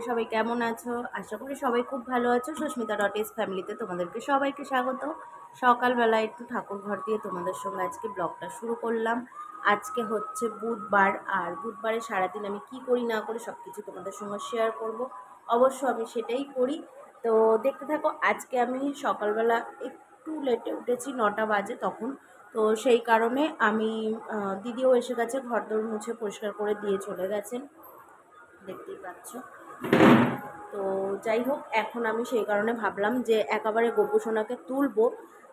সবাই কেমন আছো? আশা করি সবাই খুব ভালো আছো। সুস্মিতা ডট এস ফ্যামিলিতে তোমাদেরকে সবাইকে স্বাগত। সকালবেলা একটু ঠাকুর ঘর দিয়ে তোমাদের সঙ্গে আজকে ব্লগটা শুরু করলাম। আজকে হচ্ছে বুধবার, আর বুধবারে সারাদিন আমি কি করি না করি সব কিছু তোমাদের সঙ্গে শেয়ার করব। অবশ্য আমি সেটাই করি, তো দেখতে থাকো। আজকে আমি সকালবেলা একটু লেটে উঠেছি, 9টা বাজে তখন। তো সেই কারণে আমি দিদিও এসে গেছে, ঘরদোর মুছে পরিষ্কার করে দিয়ে চলে গেছেন, দেখতেই পাচ্ছ। তো যাই হোক, এখন আমি সেই কারণে ভাবলাম যে একেবারে গোপুসোনাকে তুলবো,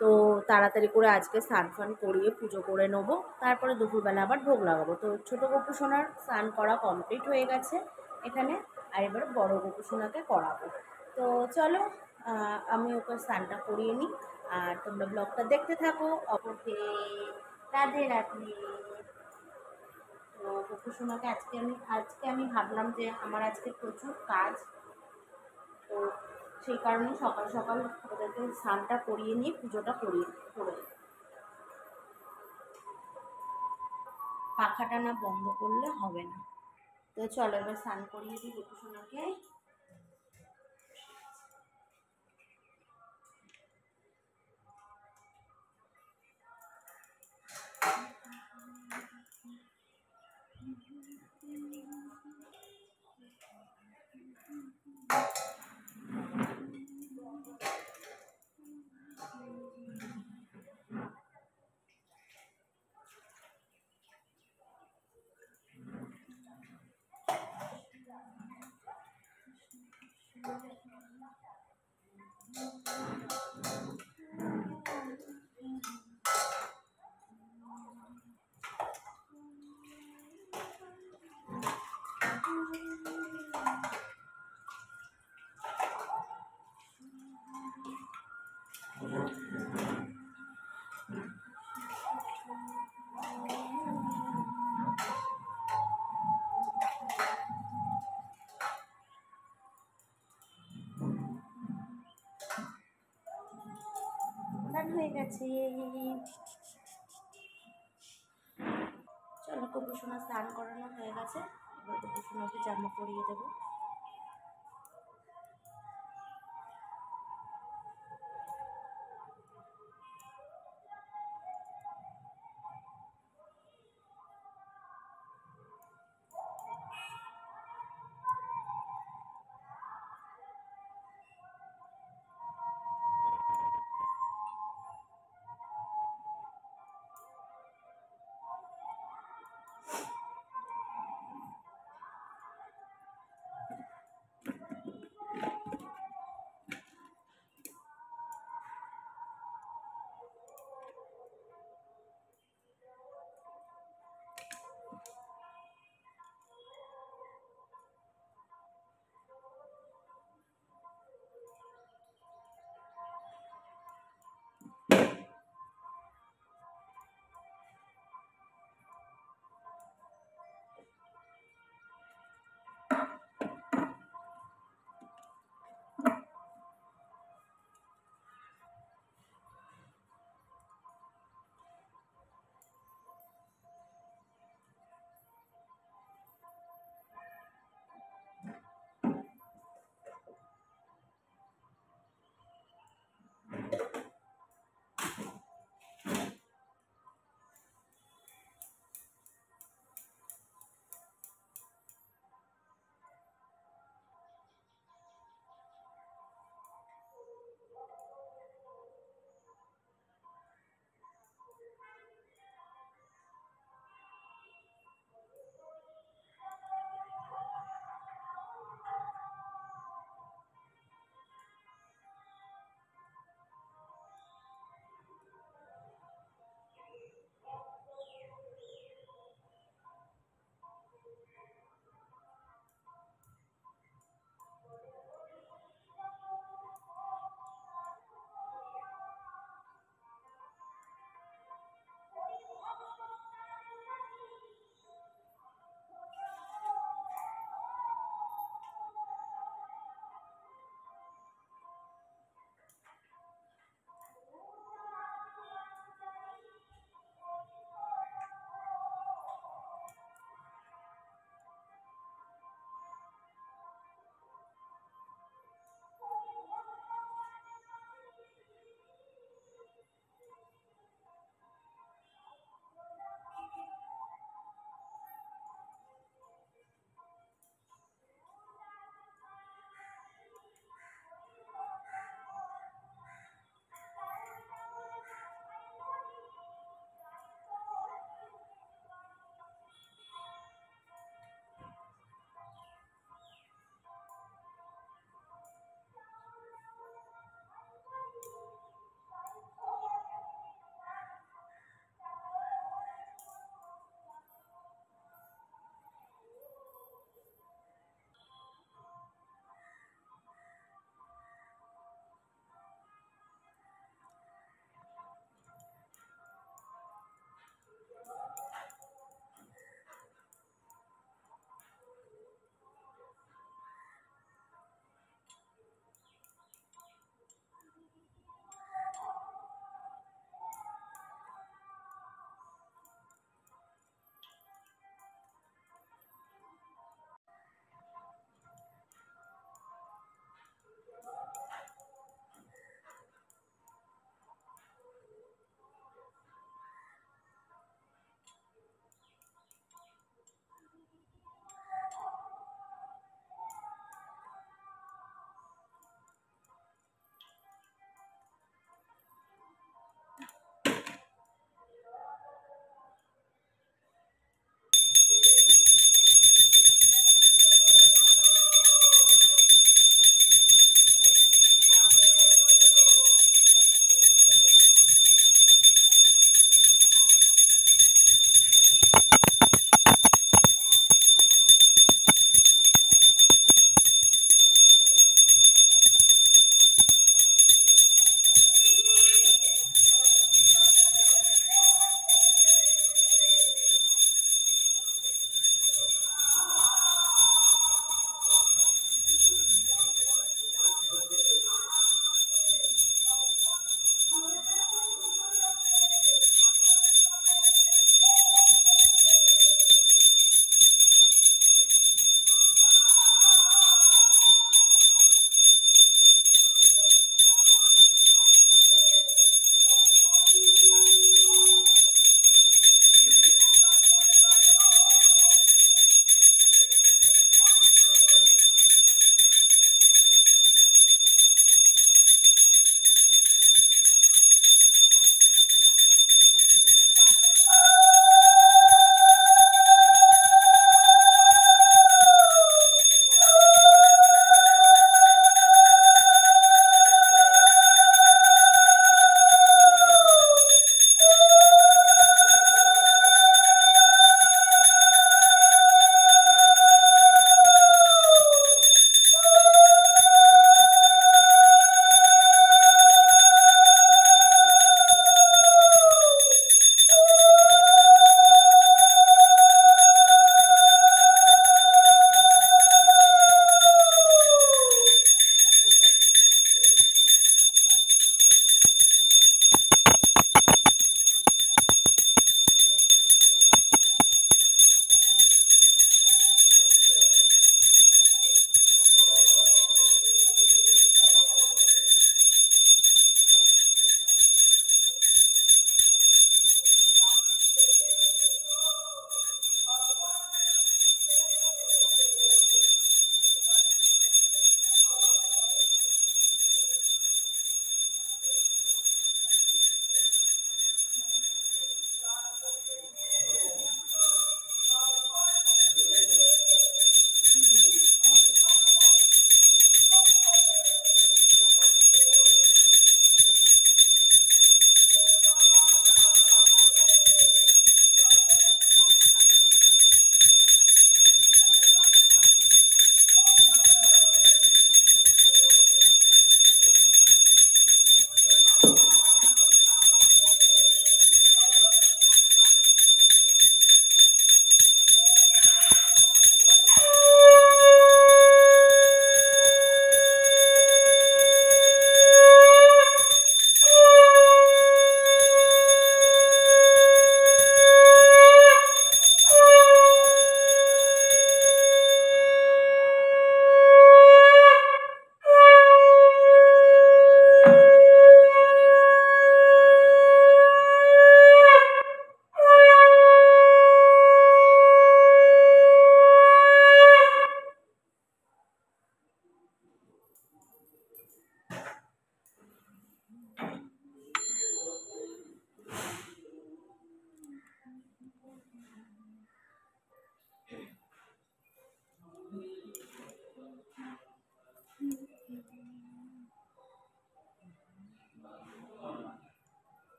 তো তাড়াতাড়ি করে আজকে স্নান ফান করিয়ে পুজো করে নেবো, তারপরে দুপুরবেলা আবার ভোগ লাগাবো। তো ছোটো গোপুসোনার স্নান করা কমপ্লিট হয়ে গেছে এখানে, আর এবার বড় গোপুসোনাকে করাবো। তো চলো, আমি ওকে স্নানটা করিয়ে নিই, আর তোমরা ব্লগটা দেখতে থাকো। অপরকে রাধে রাধে। তো গোপুসোনাকে আজকে আমি ভাবলাম যে আমার আজকে প্রচুর কাজ, তো সেই কারণে সকাল সকাল ওদেরকে স্নানটা করিয়ে নিয়ে পুজোটা করে পাখাটা না বন্ধ করলে হবে না। তো চলো এবার স্নান করিয়ে দিই গোপুসোনাকে। স্নান হয়ে গেছে। চলো, গোপুসোনা স্নান করানো হয়ে গেছে, এবার গোপুসোনাকে জামা পরিয়ে দেবো।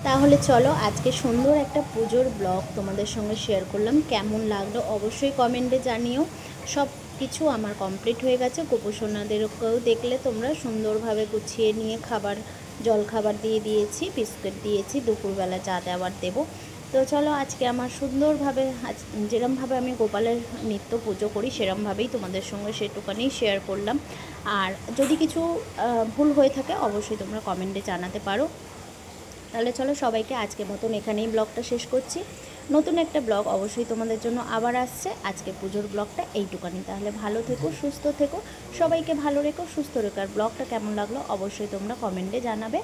তাহলে চলো আজকে সুন্দর একটা পুজোর ব্লগ তোমাদের সঙ্গে শেয়ার করলাম। কেমন লাগলো অবশ্যই কমেন্টে জানিও। সব কিছু আমার কমপ্লিট হয়ে গেছে। গোপুসোনাদেরকেও দেখলে তোমরা সুন্দরভাবে গুছিয়ে নিয়ে জল খাবার দিয়ে দিয়েছি, বিস্কুট দিয়েছি, দুপুরবেলা চা দেওয়ার দেবো। তো চলো আজকে আমার সুন্দরভাবে যেরমভাবে আমি গোপালের নিত্য পুজো করি সেরমভাবেই তোমাদের সঙ্গে সেটুকানি শেয়ার করলাম। আর যদি কিছু ভুল হয়ে থাকে অবশ্যই তোমরা কমেন্টে জানাতে পারো। তাহলে চলো সবাইকে আজকে মতন এখানেই ব্লগটা শেষ করছি। নতুন একটা ব্লগ অবশ্যই তোমাদের জন্য আবার আসছে। আজকে পুজোর ব্লগটা এইটুকানি। তাহলে ভালো থেকো, সুস্থ থেকো, সবাইকে ভালো রেখো, সুস্থ রেখো। আর ব্লগটা কেমন লাগলো অবশ্যই তোমরা কমেন্টে জানাবে।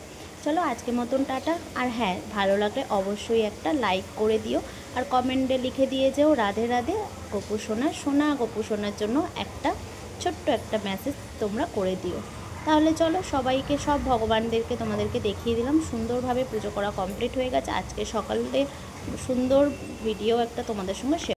চলো আজকে মতন টাটা। আর হ্যাঁ, ভালো লাগলে অবশ্যই একটা লাইক করে দিও আর কমেন্টে লিখে দিয়ে যেও রাধে রাধে। গোপু সোনার জন্য একটা ছোট্ট একটা মেসেজ তোমরা করে দিও। তাহলে চলো সবাইকে, সব ভগবানদেরকে তোমাদেরকে দেখিয়ে দিলাম। সুন্দরভাবে পুজো করা কমপ্লিট হয়ে গেছে। আজকে সকালে সুন্দর ভিডিও একটা তোমাদের সঙ্গে শেয়ার